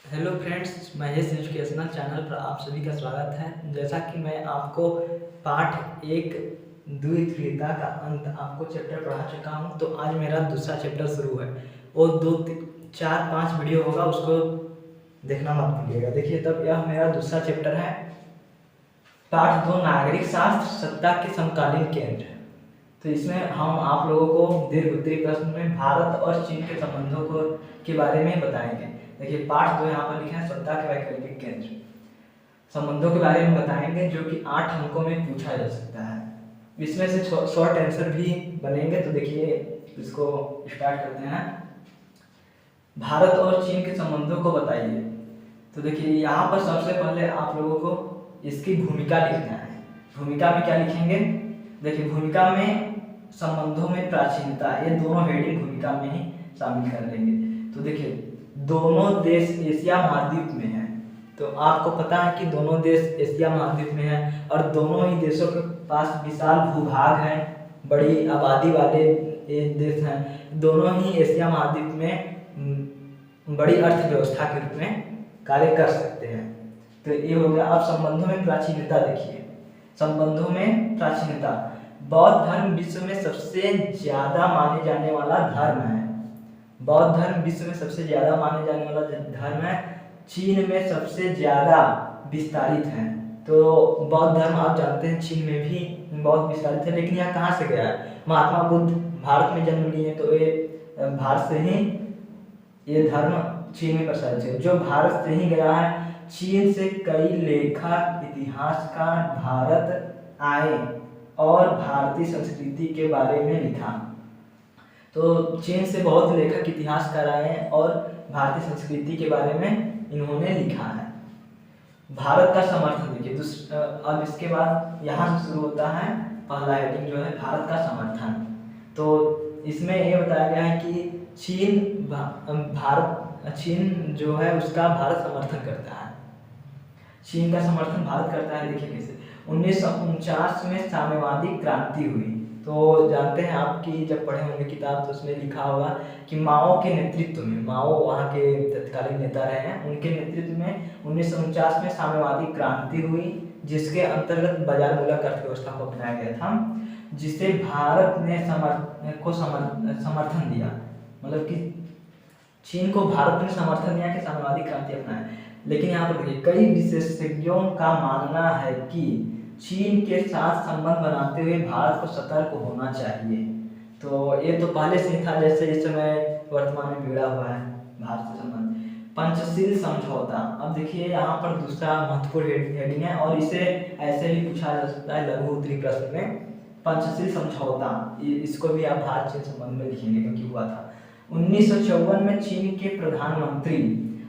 Hello friends, Mahesh educational channel पर आप सभी का स्वागत है। जैसा कि मैं आपको पाठ एक द्वितीयता का अंत आपको चैप्टर पढ़ा चुका हूं, तो आज मेरा दूसरा चैप्टर शुरू है। वो 4-5 वीडियो होगा, उसको देखना मत भूलिएगा। देखिए, तब यह मेरा दूसरा चैप्टर है। पाठ 2, नागरिक शास्त्र, सत्ता के समकालीन केंद्र। तो इसमें हम आप लोगों को दीर्घ उत्तरी प्रश्न में भारत और चीन के संबंधों को के बारे में बताएंगे। देखिए, पाठ 2 यहाँ पर लिखा है, सत्ता के वैकल्पिक केंद्र, संबंधों के बारे में बताएंगे, जो कि 8 अंकों में पूछा जा सकता है। इसमें से शॉर्ट आंसर भी बनेंगे। तो देखिए, इसको स्टार्ट करते हैं। भारत और चीन के संबंधों को बताइए। तो देखिए, यहाँ पर सबसे पहले आप लोगों को इसकी भूमिका लिखना है। भूमिका में क्या लिखेंगे? देखिए, भूमिका में संबंधों में प्राचीनता, ये दोनों हेडिंग भूमिका में ही शामिल कर लेंगे। तो देखिए, दोनों देश एशिया महाद्वीप में हैं। तो आपको पता है कि दोनों देश एशिया महाद्वीप में हैं और दोनों ही देशों के पास विशाल भूभाग हैं, बड़ी आबादी वाले ये देश हैं। दोनों ही एशिया महाद्वीप में बड़ी अर्थव्यवस्था के रूप में कार्य कर सकते हैं। तो ये हो गया। अब संबंधों में प्राचीनता देखिए। संबंधों में प्राचीनता, बौद्ध धर्म विश्व में सबसे ज्यादा माने जाने वाला धर्म है। बौद्ध धर्म विश्व में सबसे ज्यादा माने जाने वाला धर्म है। चीन में सबसे ज्यादा विस्तारित है। तो बौद्ध धर्म आप जानते हैं चीन में भी बहुत विस्तारित है, लेकिन यहाँ कहाँ से गया है? महात्मा बुद्ध भारत में जन्म लिए, तो ये भारत से ही ये धर्म चीन में प्रसारित है। जो भारत से ही गया है, चीन से कई लेखक इतिहासकार भारत आए और भारतीय संस्कृति के बारे में लिखा। तो चीन से बहुत लेखक इतिहासकार आए हैं और भारतीय संस्कृति के बारे में इन्होंने लिखा है। भारत का समर्थन देखिए। अब इसके बाद यहाँ शुरू होता है पहला हेडिंग, जो है भारत का समर्थन। तो इसमें ये बताया गया है कि चीन जो है उसका भारत समर्थन करता है। चीन का समर्थन भारत करता है। देखिए कैसे। 1949 में साम्यवादी क्रांति हुई। तो जानते हैं आपकी, जब पढ़े होंगे किताब तो उसमें लिखा होगा कि माओ के नेतृत्व में, माओ वहाँ के तत्कालीन नेता रहे हैं, उनके नेतृत्व में 1949 में साम्यवादी क्रांति हुई, जिसके अंतर्गत बाजार मूलक अर्थव्यवस्था को अपनाया गया था, जिसे भारत ने समर्थन दिया। मतलब कि चीन को भारत ने समर्थन दिया कि साम्यवादी क्रांति अपनाए। लेकिन यहाँ पर देखिए, कई विशेषज्ञों का मानना है कि चीन के साथ संबंध बनाते हुए भारत को सतर्क होना चाहिए। तो ये तो पहले से ही था, जैसे इस समय वर्तमान में बिगड़ा हुआ है भारत से संबंध। पंचशील समझौता। अब देखिए, यहाँ पर दूसरा महत्वपूर्ण हेडिंग है और इसे ऐसे भी पूछा जा सकता है लघु उत्तरी प्रश्न में। पंचशील समझौता, इसको भी आप भारत चीन संबंध में लिखेंगे क्योंकि हुआ था। 1954 में चीन के प्रधानमंत्री,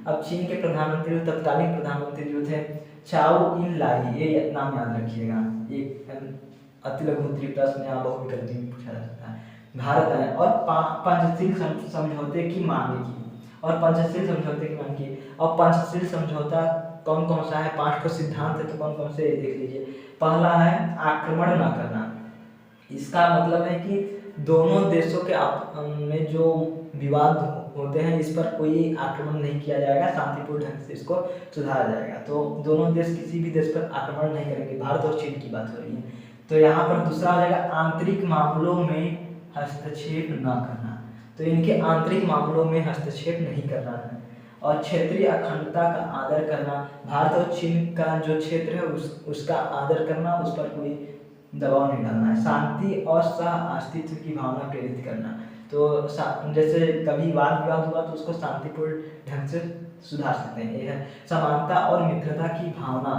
अब चीन के प्रधानमंत्री तत्कालीन प्रधानमंत्री जो थे चाओ इन लाई, ये नाम याद रखिएगा। एक अति लघु उत्तरी प्रश्न या बहुविकल्पी में पूछा जा सकता है। भारत है और पंचशील समझौते की मांग की, और पंचशील समझौते की मांग की। और पंचशील समझौता कौन कौन सा है? 5 को सिद्धांत है, तो कौन कौन से देख लीजिए। पहला है आक्रमण न करना। इसका मतलब है कि दोनों देशों के में जो विवाद होते हैं, इस पर कोई आक्रमण नहीं किया जाएगा, शांतिपूर्ण ढंग से इसको सुधारा जाएगा। तो दोनों देश किसी भी देश पर आक्रमण नहीं करेंगे। भारत और चीन की बात हो रही है। तो यहाँ पर दूसरा आ जाएगा आंतरिक मामलों में हस्तक्षेप न करना। तो इनके आंतरिक मामलों में हस्तक्षेप नहीं करना है। और क्षेत्रीय अखंडता का आदर करना। भारत और चीन का जो क्षेत्र है उसका आदर करना, उस पर कोई दबाव नहीं डालना है। शांति और सह अस्तित्व की भावना प्रेरित करना। तो जैसे कभी वाद विवाद हुआ तो उसको शांतिपूर्ण ढंग से सुधार सकते हैं। यह है समानता और मित्रता की भावना।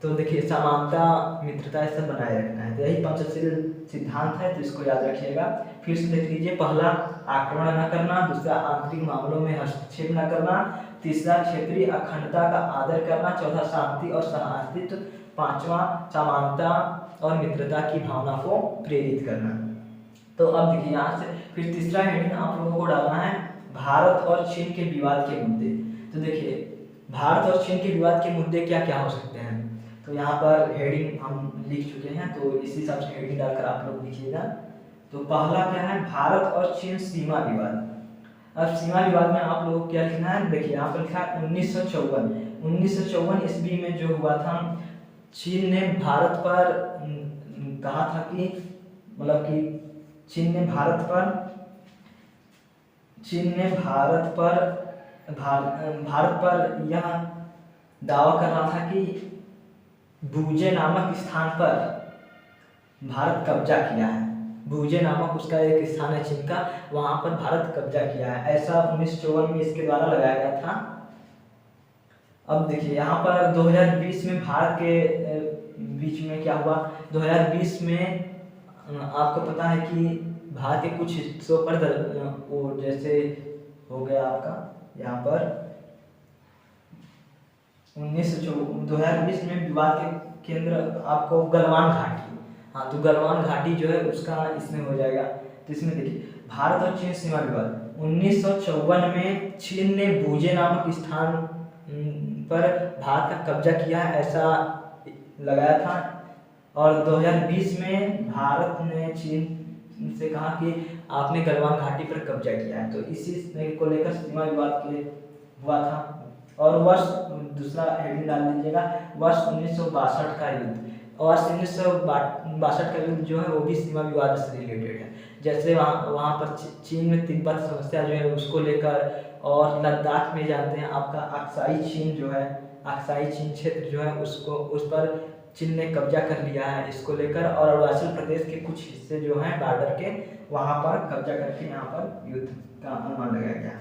तो देखिए, समानता मित्रता ये सब बनाए रखना है। तो यही पंचशील सिद्धांत है, तो इसको याद रखिएगा। फिर से देख लीजिए। पहला आक्रमण न करना, दूसरा आंतरिक मामलों में हस्तक्षेप न करना, तीसरा क्षेत्रीय अखंडता का आदर करना, चौथा शांति और सह अस्तित्व, पांचवा समानता और मित्रता की भावना को प्रेरित करना। तो अब देखिए, यहाँ से फिर तीसरा हेडिंग आप लोगों को डालना है भारत और चीन के विवाद के मुद्दे। तो देखिए, भारत और चीन के विवाद के मुद्दे क्या क्या हो सकते हैं? तो यहाँ पर हेडिंग हम लिख चुके हैं, तो इसी हिसाब से हेडिंग डालकर आप लोग लिखिएगा। तो पहला क्या है? भारत और चीन सीमा विवाद। अब सीमा विवाद में आप लोगों को क्या लिखना है, देखिए यहाँ पर लिखा है 1954 ईस्वी में जो हुआ था, चीन ने भारत पर कहा था कि मतलब कि चीन ने भारत पर यह दावा कर रहा था कि भूजे नामक स्थान पर भारत कब्जा किया है। भूजे नामक उसका एक स्थान है चीन का, वहां पर भारत कब्जा किया है, ऐसा 1954 में इसके द्वारा लगाया गया था। अब देखिए यहाँ पर 2020 में भारत के बीच में क्या हुआ, 2020 में आपको पता है कि भारत के कुछ हिस्सों पर वो जैसे हो गया आपका यहाँ पर 2020 में विवाद के केंद्र आपको गलवान घाटी, हाँ तो गलवान घाटी जो है उसका इसमें हो जाएगा। तो इसमें देखिए भारत और चीन सीमा विवाद 1954 में चीन ने भूजे नामक स्थान पर भारत का कब्जा किया है, ऐसा लगाया था। और 2020 में भारत ने चीन से कहा कि आपने गलवान घाटी पर कब्जा किया है, तो इसी को लेकर सीमा विवाद के हुआ था। और वर्ष दूसरा हेडिंग डाल दीजिएगा, वर्ष 1962 का युद्ध। वर्ष 1962 का युद्ध जो है वो भी सीमा विवाद से रिलेटेड है। जैसे वहाँ पर चीन में तिब्बत समस्या जो है उसको लेकर, और लद्दाख में जानते हैं आपका अक्साई चीन जो है, अक्साई चीन क्षेत्र जो है उसको उस पर चीन ने कब्जा कर लिया है, इसको लेकर। और अरुणाचल प्रदेश के कुछ हिस्से जो हैं बॉर्डर के, वहाँ पर कब्जा करके यहाँ पर युद्ध का अनुमान लगाया गया।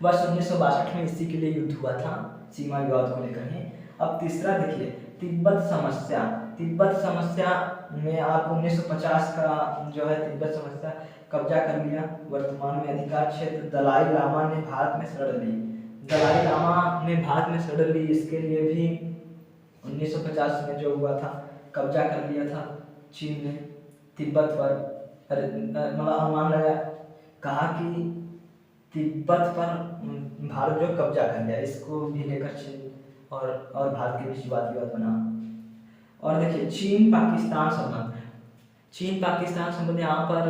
वर्ष 1962 में इसी के लिए युद्ध हुआ था, सीमा विवाद को लेकर ही। अब तीसरा देखिए तिब्बत समस्या। तिब्बत समस्या में आप 1950 का जो है तिब्बत समस्या कब्जा कर लिया। वर्तमान में अधिकार क्षेत्र दलाई लामा ने भारत में शरण ली। दलाई लामा ने भारत में शरण ली, इसके लिए भी 1950 में जो हुआ था कब्जा कर लिया था चीन ने तिब्बत पर। मतलब अनुमान लगाया, कहा कि तिब्बत पर भारत जो कब्जा कर लिया, इसको भी लेकर चीन और भारत के बीच वाद विवाद बना। और देखिए चीन पाकिस्तान संबंध। चीन पाकिस्तान संबंध यहाँ पर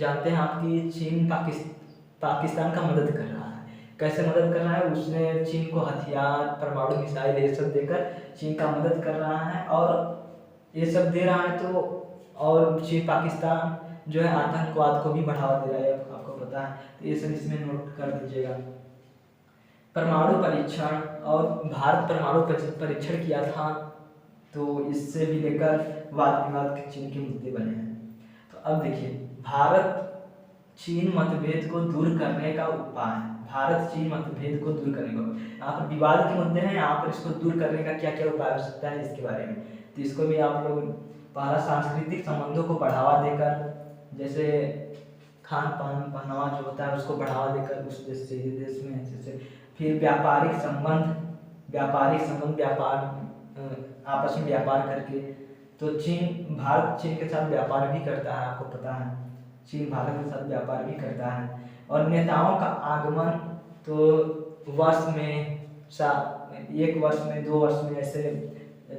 जानते हैं आप कि चीन पाकिस्तान का मदद कर रहा है। कैसे मदद कर रहा है, उसने चीन को हथियार, परमाणु मिसाइल ये सब देकर चीन का मदद कर रहा है। और ये सब दे रहा है तो और चीन पाकिस्तान जो है आतंकवाद को भी बढ़ावा दे रहा है, आपको पता है। तो ये सब इसमें नोट कर दीजिएगा। परमाणु परीक्षण, और भारत परमाणु परीक्षण किया था, तो इससे भी लेकर वाद विवाद के चीन के मुद्दे बने हैं। तो अब देखिए भारत चीन मतभेद को दूर करने का उपाय। भारत चीन मतभेद को दूर करने का, यहाँ पर विवाद के मुद्दे हैं, यहाँ पर इसको दूर करने का क्या क्या उपाय हो सकता है इसके बारे में। तो इसको भी आप लोग पहला सांस्कृतिक संबंधों को बढ़ावा देकर, जैसे खान पान पहनावा जो होता है उसको बढ़ावा देकर उस देश से देश में जैसे। फिर व्यापारिक संबंध व्यापार आपस में व्यापार करके, तो भारत चीन के साथ व्यापार भी करता है, आपको पता है चीन भारत के साथ व्यापार भी करता है। और नेताओं का आगमन, तो वर्ष में 1 वर्ष में 2 वर्ष में ऐसे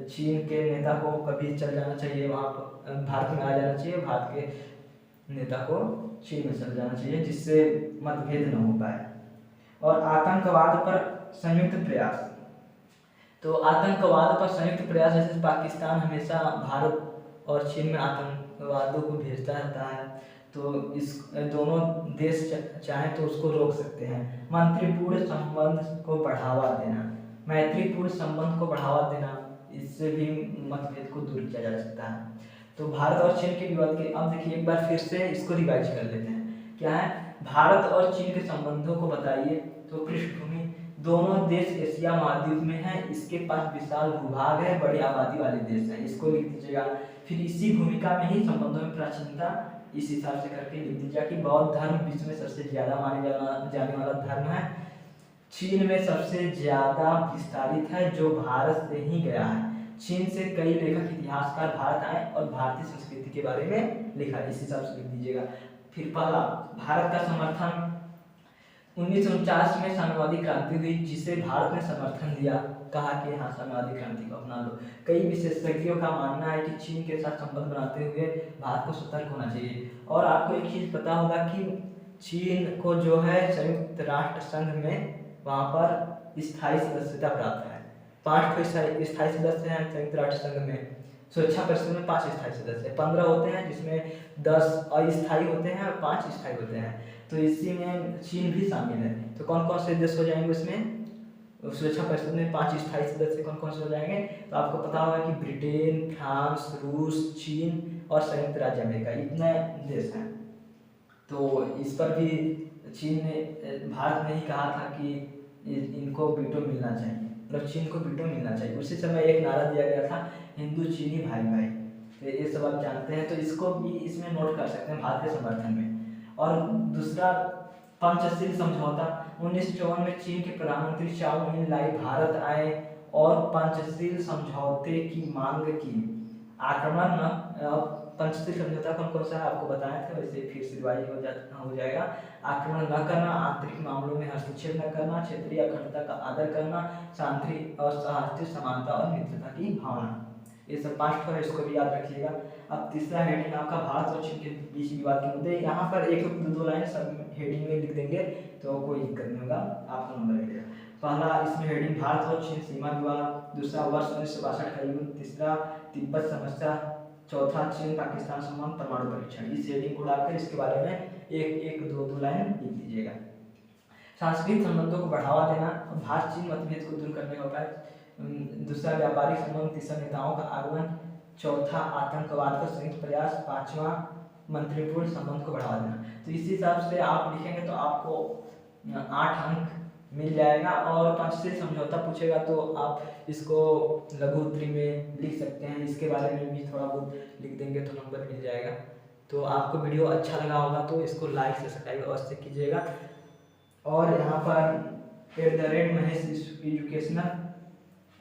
चीन के नेता को कभी चल जाना चाहिए, वहाँ पर भारत में आ जाना चाहिए, भारत के नेता को चीन में चल जाना चाहिए, जिससे मतभेद न हो पाए। और आतंकवाद पर संयुक्त प्रयास, तो आतंकवाद पर संयुक्त प्रयास, जैसे पाकिस्तान हमेशा भारत और चीन में आतंकवादियों को भेजता रहता है, तो इस दोनों देश चाहे तो उसको रोक सकते हैं। मैत्रीपूर्ण संबंध को बढ़ावा देना, इससे भी मतभेद को दूर किया जा सकता है। तो भारत और चीन के विवाद के, अब देखिए एक बार फिर से इसको रिवाइज कर लेते हैं। क्या है, भारत और चीन के संबंधों को बताइए। तो पृष्ठभूमि, दोनों देश एशिया महाद्वीप में हैं, इसके पास विशाल भूभाग है, बड़ी आबादी वाले देश हैं, इसको लिख दीजिएगा। फिर इसी भूमिका में ही संबंधों में प्राचीनता, इस हिसाब से करके लिख दीजिएगा कि बौद्ध धर्म विश्व में सबसे ज्यादा माने जाने वाला धर्म है, चीन में सबसे ज्यादा विस्तारित है, जो भारत से ही गया है। चीन से कई लेखक इतिहासकार भारत आए और भारतीय संस्कृति के बारे में लिखा, इस हिसाब से लिख दीजिएगा। फिर पहला, भारत का समर्थन 1949 में साम्यवादी क्रांति हुई, जिसे भारत ने समर्थन दिया, कहा कि हाँ साम्यवादी क्रांति को अपना लो। कई विशेषज्ञों का मानना है कि चीन के साथ संबंध बनाते हुए भारत को सतर्क होना चाहिए। और आपको एक चीज पता होगा कि चीन को जो है संयुक्त राष्ट्र संघ में वहाँ पर स्थायी सदस्यता प्राप्त है। 5 स्थायी सदस्य हैं संयुक्त राष्ट्र संघ में। सुरक्षा परिषद में 5 स्थायी सदस्य, 15 होते हैं, जिसमें 10 अस्थायी होते हैं और 5 स्थायी होते हैं। तो इसी में चीन भी शामिल है। तो कौन कौन से देश हो जाएंगे उसमें? सुरक्षा परिषद में 5 स्थायी सदस्य कौन कौन से हो जाएंगे? तो आपको पता होगा कि ब्रिटेन, फ्रांस, रूस, चीन और संयुक्त राज्य अमेरिका, इतने देश हैं। तो इस पर भी चीन ने, भारत ने ही कहा था कि इनको वीटो मिलना चाहिए, मतलब चीन को वीटो मिलना चाहिए। उसी समय एक नारा दिया गया था, हिंदू चीनी भाई भाई। तो ये सब आप जानते हैं, तो इसको भी इसमें नोट कर सकते हैं भारत के समर्थन में। और दूसरा, पंचशील समझौता। 1954 में चीन के प्रधानमंत्री चाउ मिन लाई भारत आए और पंचशील समझौते की मांग की। आक्रमण पंचशील समझौता कौन कौन सा है आपको बताया था, वैसे फिर से रिवाइज हो जाएगा। आक्रमण न करना, आंतरिक मामलों में हस्तक्षेप न करना, क्षेत्रीय अखंडता का आदर करना, शांति और सौहार्द, समानता और मित्रता की भावना। ये सब 5 है, इसको भी याद रखिएगा। अब तीसरा हेडिंग आपका भारत और चीन के बीच विवाद के मुद्दे। यहाँ पर 1-2 लाइन सब हेडिंग में लिख देंगे तो कोई दिक्कत नहीं होगा, आपको नंबर मिलेगा। पहला इसमें हेडिंग भारत और चीन सीमा विवाद, दूसरा वर्ष 1962 का युद्ध, तीसरा तिब्बत समस्या, चौथा चीन पाकिस्तान संबंध, परमाणु परीक्षण। इस हेडिंग को डालकर इसके बारे में 1-2 लाइन लिख दीजिएगा। सांस्कृतिक संबंधों को बढ़ावा देना, भारत चीन मतभेद को दूर करने का उपाय, दूसरा व्यापारिक संबंध, तीसरा नेताओं का आगमन, चौथा आतंकवाद का संयुक्त प्रयास, 5वां मंत्रीपूर्ण संबंध को बढ़ावा देना। तो इसी हिसाब से आप लिखेंगे तो आपको 8 अंक मिल जाएगा। और पंचशील समझौता पूछेगा तो आप इसको लघु उत्तरी में लिख सकते हैं, इसके बारे में भी थोड़ा बहुत लिख देंगे तो नंबर मिल जाएगा। तो आपको वीडियो अच्छा लगा होगा तो इसको लाइक सब्सक्राइब अवश्य कीजिएगा। और यहाँ पर @महेश एजुकेशनल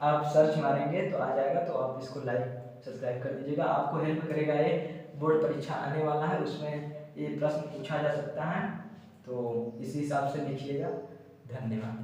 आप सर्च मारेंगे तो आ जाएगा, तो आप इसको लाइक सब्सक्राइब कर दीजिएगा। आपको हेल्प करेगा, ये बोर्ड परीक्षा आने वाला है, उसमें ये प्रश्न पूछा जा सकता है, तो इसी हिसाब से लिखिएगा। धन्यवाद।